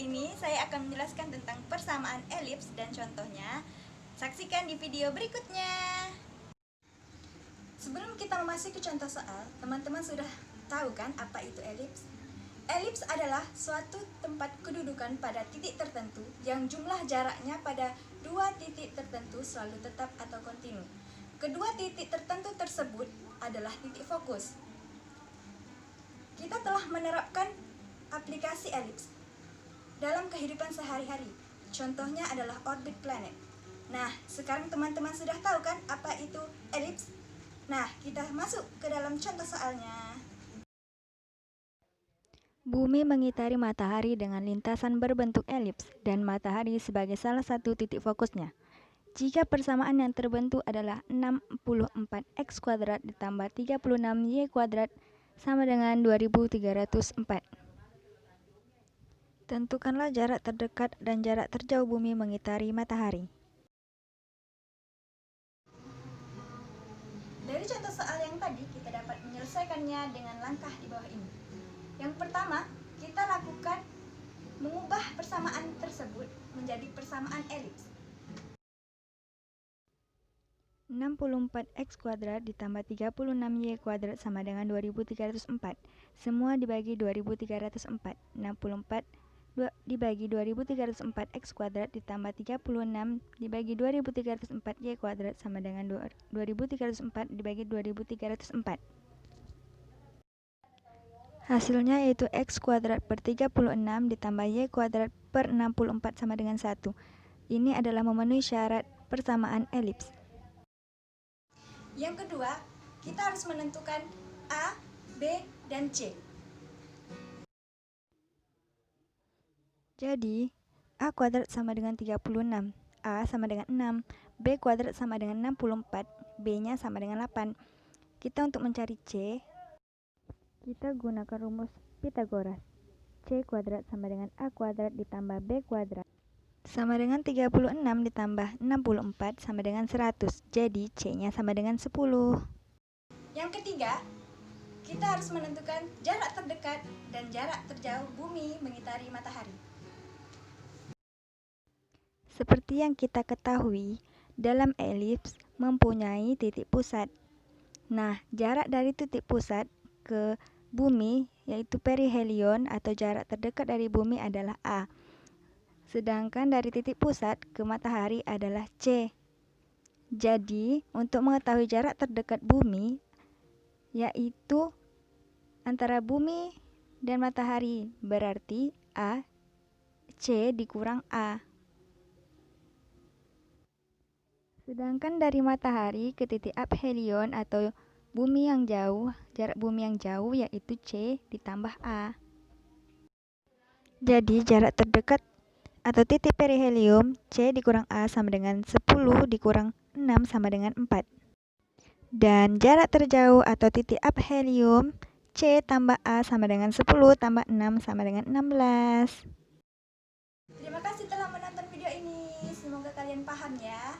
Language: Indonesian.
ini saya akan menjelaskan tentang persamaan elips dan contohnya. Saksikan di video berikutnya. Sebelum kita memasuki contoh soal, teman-teman sudah tahu kan apa itu elips? Elips adalah suatu tempat kedudukan pada titik tertentu yang jumlah jaraknya pada dua titik tertentu selalu tetap atau kontinu. Kedua titik tertentu tersebut adalah titik fokus. Kita telah menerapkan aplikasi elips dalam kehidupan sehari-hari. Contohnya adalah orbit planet. Nah, sekarang teman-teman sudah tahu kan apa itu elips? Nah, kita masuk ke dalam contoh soalnya. Bumi mengitari matahari dengan lintasan berbentuk elips dan matahari sebagai salah satu titik fokusnya. Jika persamaan yang terbentuk adalah 64x kuadrat ditambah 36y kuadrat sama dengan 2304. Tentukanlah jarak terdekat dan jarak terjauh bumi mengitari matahari. Dari contoh soal yang tadi, kita dapat menyelesaikannya dengan langkah di bawah ini. Yang pertama, kita lakukan mengubah persamaan tersebut menjadi persamaan elips. 64x kuadrat ditambah 36y kuadrat sama dengan 2304. Semua dibagi 2304. 64 dibagi 2304x kuadrat ditambah 36 dibagi 2304y kuadrat sama dengan 2304 dibagi 2304. Hasilnya yaitu x kuadrat per 36 ditambah y kuadrat per 64 sama dengan 1. Ini adalah memenuhi syarat persamaan elips. Yang kedua, kita harus menentukan A, B, dan C. Jadi, A kuadrat sama dengan 36, A sama dengan 6, B kuadrat sama dengan 64, B-nya sama dengan 8. Kita untuk mencari C, kita gunakan rumus Pythagoras. C kuadrat sama dengan A kuadrat ditambah B kuadrat sama dengan 36 ditambah 64 sama dengan 100. Jadi, C-nya sama dengan 10. Yang ketiga, kita harus menentukan jarak terdekat dan jarak terjauh bumi mengitari matahari. Seperti yang kita ketahui, dalam elips mempunyai titik pusat. Nah, jarak dari titik pusat ke bumi yaitu perihelion atau jarak terdekat dari bumi adalah A. Sedangkan dari titik pusat ke matahari adalah C. Jadi, untuk mengetahui jarak terdekat bumi yaitu antara bumi dan matahari, berarti A C dikurang A. Sedangkan dari matahari ke titik aphelion atau bumi yang jauh, jarak bumi yang jauh yaitu C ditambah A. Jadi jarak terdekat atau titik perihelium C dikurang A sama dengan 10 dikurang 6 sama dengan 4. Dan jarak terjauh atau titik aphelium C tambah A sama dengan 10 tambah 6 sama dengan 16. Terima kasih telah menonton video ini. Semoga kalian paham ya.